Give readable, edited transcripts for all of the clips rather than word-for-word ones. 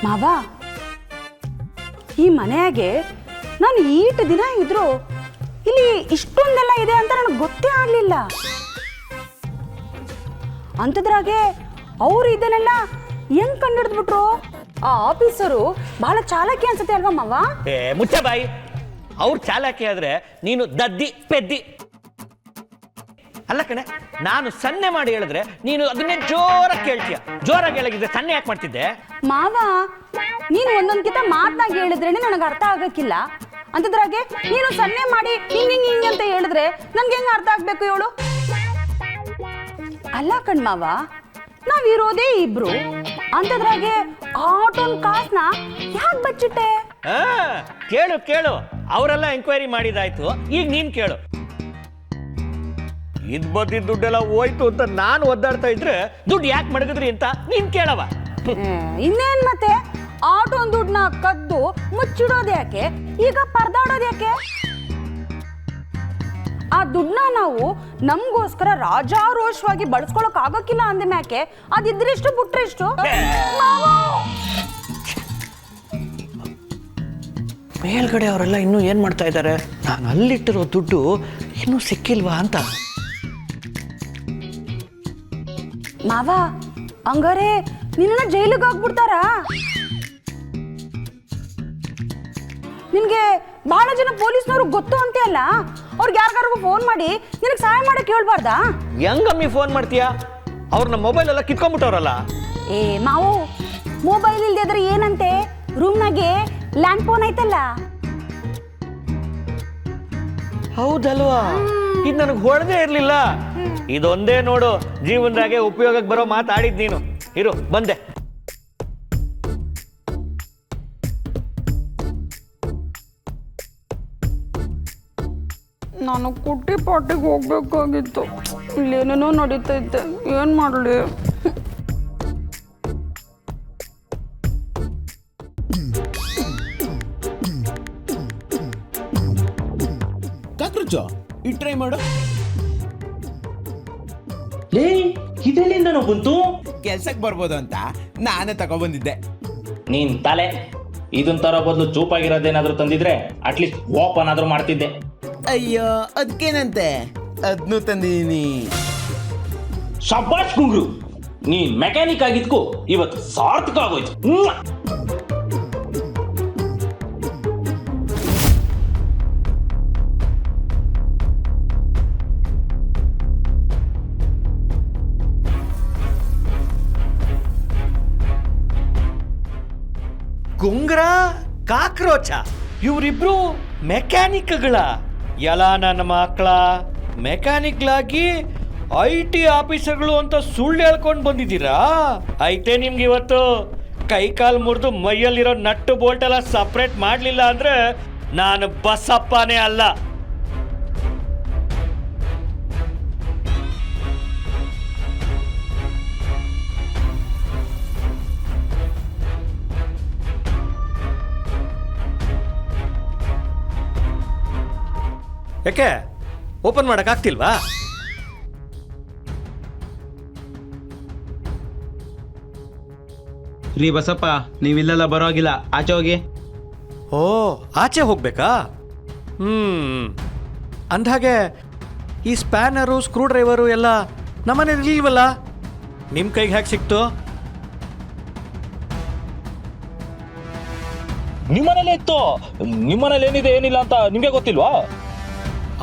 ಮಾವ, ಈ ಮನೆಯಾಗೆ ನಾನು ಈಟು ದಿನ ಇದ್ರು ಇಲ್ಲಿ ಇಷ್ಟೊಂದೆಲ್ಲ ಇದೆ ಅಂತ ನನಗೆ ಗೊತ್ತೇ ಆಗಲಿಲ್ಲ. ಅಂಥದ್ರಾಗೆ ಅವ್ರು ಇದನ್ನೆಲ್ಲ ಹೆಂಗ್ ಕಂಡಿಡ್ದ್ಬಿಟ್ರು? ಆ ಆಫೀಸರು ಬಹಳ ಚಾಲಾಕಿ ಅನ್ಸುತ್ತೆ ಅಲ್ವಾ ಮಾವ? ಮುಚ್ಚ ಬಾಯಿ. ಅವ್ರು ಚಾಲಾಕಿ ಆದ್ರೆ ನೀನು ದದ್ದಿ ಪೆದ್ದಿ ಅಲ್ಲ ಕಣೆ. ನಾನು ಸನ್ನೆ ಮಾಡಿ ಹೇಳಿದ್ರೆ ನೀನು ಅದನ್ನೇ ಜೋರಾಗಿ ಕೇಳ್ತೀಯ. ಜೋರಾಗಿ ಹೇಳಿದ್ರೆ ಸನ್ನೆ ಯಾಕೆ ಮಾಡ್ತಿದ್ದೆ? ಮಾವ, ನೀನು ಒಂದೊಂದ್ಕಿಂತ ಮಾತನಾಗಿ ಹೇಳಿದ್ರೇನೆ ನನಗೆ ಅರ್ಥ ಆಗಕ್ಕಿಲ್ಲ. ಅಂಥದ್ರಾಗೆ ನೀನು ಸನ್ನೆ ಮಾಡಿ ಹಿಂಗ್ ಅಂತ ಹೇಳಿದ್ರೆ ನನ್ಗೆ ಹೆಂಗ್ ಅರ್ಥ ಆಗ್ಬೇಕು ಹೇಳು? ಅಲ್ಲ ಕಣ್ಮಾವ, ನಾವಿರೋದೇ ಇಬ್ರು. ಅಂಥದ್ರಾಗೆ ಆಟೋನ್ ಕಾಸ್ನ ಯಾಕೆ ಬಚ್ಚಿಟ್ಟೆ? ಕೇಳು ಕೇಳು, ಅವರೆಲ್ಲ ಎಂಕ್ವೈರಿ ಮಾಡಿದಾಯ್ತು. ಈಗ ನೀನ್ ಕೇಳು. ಇದ್ ಬದ್ದಿದ್ದ ದುಡ್ಡೆಲ್ಲ ಹೋಯ್ತು ಅಂತ ನಾನು ಒದ್ದಾಡ್ತಾ ಇದ್ರೆ ದುಡ್ಡು ಯಾಕೆ ಮಡಗಿದ್ರಿ ಅಂತ ನೀನ್ ಕೇಳವ. ಇನ್ನೇನ್ ಮತ್ತೆ, ಆಟೋನ್ ದುಡ್ಡನ್ನ ಕದ್ದು ಮುಚ್ಚಿಡೋದು ಯಾಕೆ? ಈಗ ಪರದಾಡೋದು ಯಾಕೆ? ಆ ದುಡ್ಡನ್ನ ನಾವು ನಮಗೋಸ್ಕರ ರಾಜಾರೋಷವಾಗಿ ಬಳಸ್ಕೊಳಕ್ ಆಗಕ್ಕಿಲ್ಲ ಅಂದ ಮ್ಯಾಕೆ ಅದಿದ್ರೆಷ್ಟು ಬಿಟ್ರೆಷ್ಟು? ಮೇಲ್ಗಡೆ ಅವರೆಲ್ಲ ಇನ್ನೂ ಏನ್ ಮಾಡ್ತಾ ಇದ್ದಾರೆ? ನಾನು ಅಲ್ಲಿಟ್ಟಿರೋ ದುಡ್ಡು ಇನ್ನೂ ಸಿಕ್ಕಿಲ್ವಾ ಅಂತ. ಮಾವ, ಹಂಗಾರೆ ನಿನ್ನ ಜೈಲಿಗೆ ಹಾಕ್ಬಿಡ್ತಾರಾ? ನಿನ್ಗೆ ಬಹಳ ಜನ ಪೊಲೀಸ್ನವ್ರು ಗೊತ್ತು ಅಂತೆ ಅಲ್ಲ, ಅವ್ರಿಗೆ ಯಾರಿಗಾರಿಗೂ ಫೋನ್ ಮಾಡಿ ನಿನಗೆ ಸಹಾಯ ಮಾಡಕ್ ಹೇಳ್ಬಾರ್ದಾ? ಹೆಂಗಮ್ಮಿ ಫೋನ್ ಮಾಡ್ತೀಯಾ? ಅವ್ರನ್ನ ಮೊಬೈಲ್ ಎಲ್ಲ ಕಿತ್ಕೊಂಡ್ಬಿಟ್ಟವ್ರಲ್ಲ. ಏ ಮಾವು, ಮೊಬೈಲ್ ಇಲ್ದೇ ಇದ್ರೆ ಏನಂತೆ? ರೂಮ್ನಾಗೆ ಲ್ಯಾಂಡ್ ಫೋನ್ ಐತಲ್ಲ. ಹೌದಲ್ವಾ? ಇದು ನನಗೆ ಹೊಳದೇ ಇರ್ಲಿಲ್ಲ. ಇದೊಂದೇ ನೋಡು ಜೀವನದಾಗೆ ಉಪಯೋಗಕ್ಕೆ ಬರೋ ಮಾತಾಡಿದ್ ನೀನು. ಇರು ಬಂದೆ. ನಾನು ಕುಟ್ಟಿ ಪಾಟಿಗೆ ಹೋಗ್ಬೇಕಾಗಿತ್ತು. ಇಲ್ಲೇನೇನೋ ನಡೀತೈತೆ, ಏನ್ ಮಾಡಲಿ? ಕಾಕ್ರೋಚು ಈ ಟ್ರೈ ಮಾಡು. ಲೇ, ಇದೆಲ್ಲಿಂದ ನಾವು ಬಂತು? ಕೆಲ್ಸಕ್ಕೆ ಬರ್ಬೋದು ಅಂತ ನಾನೇ ತಗೊಬಂದಿದ್ದೆ. ನೀನ್ ತಲೆ, ಇದನ್ ತರ ಬದಲು ಚೂಪಾಗಿರೋದೇನಾದ್ರೂ ತಂದಿದ್ರೆ ಅಟ್ಲೀಸ್ಟ್ ಓಪನ್ ಆದ್ರೂ ಮಾಡ್ತಿದ್ದೆ. ಅಯ್ಯೋ ಅದಕ್ಕೇನಂತೆ, ಅದನ್ನು ತಂದಿದ್ದೀನಿ. ಶಬ್ಬಾಷ್ ಗುಂಗ್ರು, ನೀನ್ ಮೆಕ್ಯಾನಿಕ್ ಆಗಿದ್ಕು ಇವತ್ತು ಸಾರ್ಥಕ ಆಗೋಯ್ತು. ಗುಂಗ್ರ, ಕಾಕ್ರೋಚ, ಇವರಿಬ್ರು ಮೆಕ್ಯಾನಿಕ್ಗಳ. ಎಲ್ಲ ನನ್ನ ಮಕ್ಕಳ ಮೆಕ್ಯಾನಿಕ್ಲಾಗಿ IT ಆಫೀಸರ್ಗಳು ಅಂತ ಸುಳ್ಳು ಹೇಳ್ಕೊಂಡು ಬಂದಿದ್ದೀರಾ? ಐತೆ ನಿಮ್ಗೆ ಇವತ್ತು ಕೈ ಕಾಲು ಮುರಿದು ಮೈಯಲ್ಲಿರೋ ನಟ್ಟು ಬೋಲ್ಟ್ ಎಲ್ಲ ಸಪ್ರೇಟ್ ಮಾಡಲಿಲ್ಲ ಅಂದ್ರೆ ನಾನು ಬಸಪ್ಪನೇ ಅಲ್ಲ. ಯಾಕೆ ಓಪನ್ ಮಾಡೋಕ್ಕಾಗ್ತಿಲ್ವಾ? ರೀ ಬಸಪ್ಪ, ನೀವಿಲ್ಲೆಲ್ಲ ಬರೋಗಿಲ್ಲ, ಆಚೆ ಹೋಗಿ. ಓ, ಆಚೆ ಹೋಗ್ಬೇಕಾ? ಅಂದ್ಹಾಗೆ ಈ ಸ್ಪ್ಯಾನರು ಸ್ಕ್ರೂ ಡ್ರೈವರು ಎಲ್ಲ ನಮ್ಮನೇಲಿ ಇರ್ಲಿಲ್ವಲ್ಲ? ನಿಮ್ಮ ಕೈಗೆ ಹೇಗೆ ಸಿಕ್ತು? ನಿಮ್ಮನೇಲೆ ಇತ್ತು. ನಿಮ್ಮನೇಲಿ ಏನಿದೆ ಏನಿಲ್ಲ ಅಂತ ನಿಮ್ಗೆ ಗೊತ್ತಿಲ್ವಾ?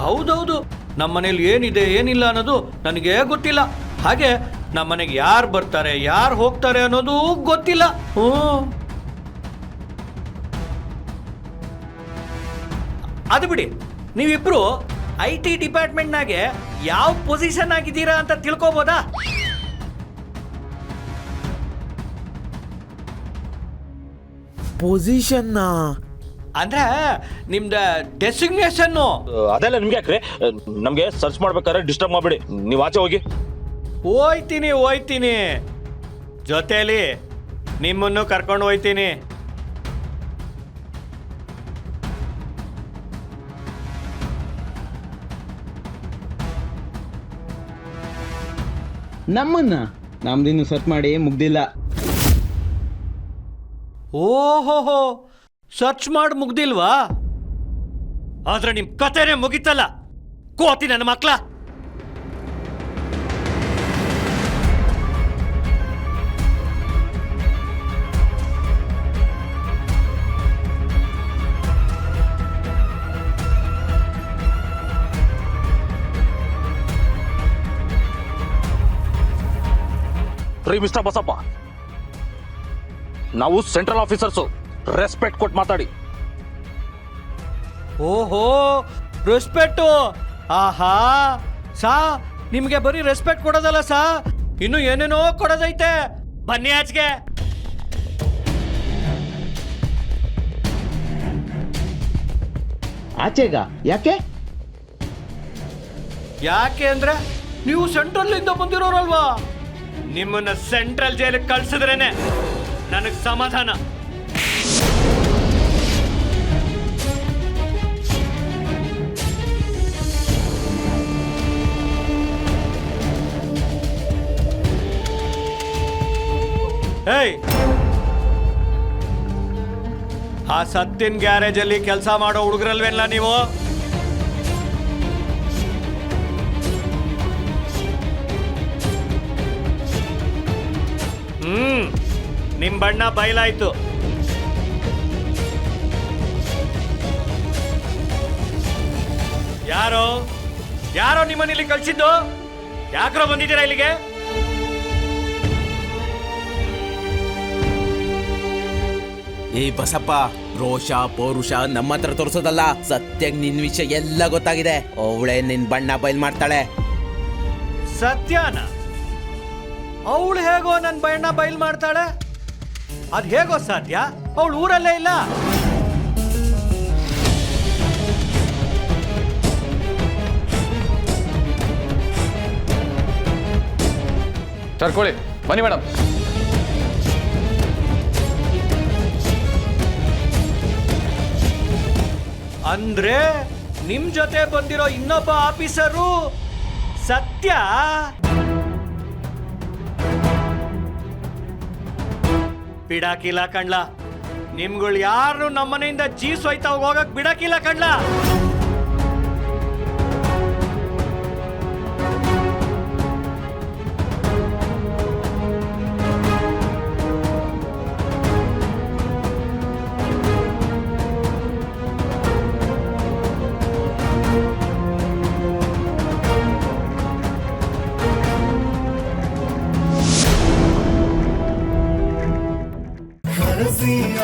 ಹೌದೌದು, ನಮ್ಮನೇಲಿ ಏನಿದೆ ಏನಿಲ್ಲ ಅನ್ನೋದು ನನಗೆ ಗೊತ್ತಿಲ್ಲ. ಹಾಗೆ ನಮ್ಮನೆಗೆ ಯಾರು ಬರ್ತಾರೆ ಯಾರು ಹೋಗ್ತಾರೆ ಅನ್ನೋದು ಗೊತ್ತಿಲ್ಲ. ಅದು ಬಿಡಿ, ನೀವಿಬ್ರು IT ಡಿಪಾರ್ಟ್ಮೆಂಟ್ನಾಗೆ ಯಾವ ಪೊಸಿಷನ್ ಆಗಿದ್ದೀರಾ ಅಂತ ತಿಳ್ಕೊಬೋದಾ? ಪೊಸಿಷನ್ ಅಂದ್ರೆ ನಿಮ್ದ ಡೆಸಿಗ್ನೇಷನ್ನು. ಅದೆಲ್ಲ ನಿಮ್ಗೆ ಯಾಕ್ರೆ? ನಮ್ಗೆ ಸರ್ಚ್ ಮಾಡ್ಬೇಕಾದ್ರೆ ಡಿಸ್ಟರ್ಬ್ ಮಾಡ್ಬೇಡಿ. ನೀವು ಆಚೆ ಹೋಗಿ. ಹೋಯ್ತೀನಿ, ಜೊತೆಲಿ ನಿಮ್ಮನ್ನು ಕರ್ಕೊಂಡು ಹೋಯ್ತೀನಿ. ನಮ್ಮನ್ನ ನಮ್ದಿನ್ನು ಸರ್ಚ್ ಮಾಡಿ ಮುಗ್ದಿಲ್ಲ. ಓಹೋಹೋ ಸರ್ಚ್ ಮಾಡಿ ಮುಗ್ದಿಲ್ವಾ? ಆದ್ರೆ ನಿಮ್ ಕತೆನೇ ಮುಗಿತಲ್ಲ ಕೋತಿ ನನ್ನ ಮಕ್ಳ. ರೀ ಮಿಸ್ಟರ್ ಬಸಪ್ಪ, ನಾವು ಸೆಂಟ್ರಲ್ ಆಫೀಸರ್ಸು, ರೆಸ್ಪೆಕ್ಟ್ ಕೊಟ್ಟು ಮಾತಾಡಿ. ಓಹೋ ರೆಸ್ಪೆಕ್ಟು. ಆಹಾ ಸಾ, ನಿಮ್ಗೆ ಬರೀ ರೆಸ್ಪೆಕ್ಟ್ ಕೊಡೋದಲ್ಲ ಸಾ, ಇನ್ನು ಏನೇನೋ ಕೊಡೋದೈತೆ. ಬನ್ನಿ ಆಚೆಗೆ. ಆಚೆಗ ಯಾಕೆ? ಯಾಕೆ ಅಂದ್ರೆ ನೀವು ಸೆಂಟ್ರಲ್ ಇಂದ ಬಂದಿರೋರಲ್ವಾ. ನಿಮ್ಮನ್ನ ಸೆಂಟ್ರಲ್ ಜೈಲಿಗೆ ಕಳ್ಸಿದ್ರೇನೆ ನನಗ್ ಸಮಾಧಾನ. ಏಯ್, ಆ ಸತ್ತಿನ ಗ್ಯಾರೇಜ್ ಅಲ್ಲಿ ಕೆಲಸ ಮಾಡೋ ಹುಡುಗರಲ್ವೇನಲ್ಲ ನೀವು? ನಿಮ್ ಬಣ್ಣ ಬಯಲಾಯ್ತು. ಯಾರೋ ಯಾರೋ ನಿಮ್ಮನ್ನ ಇಲ್ಲಿ ಕಳ್ಸಿದ್ದು? ಯಾಕ್ರೋ ಬಂದಿದ್ದೀರಾ ಇಲ್ಲಿಗೆ? ಏ ಬಸಪ್ಪ, ರೋಷ ಪೌರುಷ ನಮ್ಮ ಹತ್ರ ತೋರಿಸೋದಲ್ಲ. ಸತ್ಯಗ್ ನಿನ್ ವಿಷಯ ಎಲ್ಲ ಗೊತ್ತಾಗಿದೆ. ಅವಳೇ ನಿನ್ ಬಣ್ಣ ಬಯಲ್ ಮಾಡ್ತಾಳೆ. ಸತ್ಯಾನ? ಅವಳು ಹೇಗೋ ನನ್ನ ಬಣ್ಣ ಬಯಲ್ ಮಾಡ್ತಾಳೆ? ಅದ್ ಹೇಗೋ ಸಾಧ್ಯ? ಅವಳು ಊರಲ್ಲೇ ಇಲ್ಲ. ಕರ್ಕೊಳ್ಳಿ, ಬನ್ನಿ ಮೇಡಮ್. ಅಂದ್ರೆ ನಿಮ್ ಜೊತೆ ಬಂದಿರೋ ಇನ್ನೊಬ್ಬ ಆಫೀಸರು ಸತ್ಯ? ಬಿಡಾಕಿಲ್ಲ ಕಣ್ಲ. ನಿಮ್ಗಳು ಯಾರು ನಮ್ಮನೆಯಿಂದ ಜೀಸ್ ಹೋಯ್ತಾ ಹೋಗಕ್ ಬಿಡಾಕಿಲ್ಲ ಕಣ್ಲ. ಹರಸಿಯ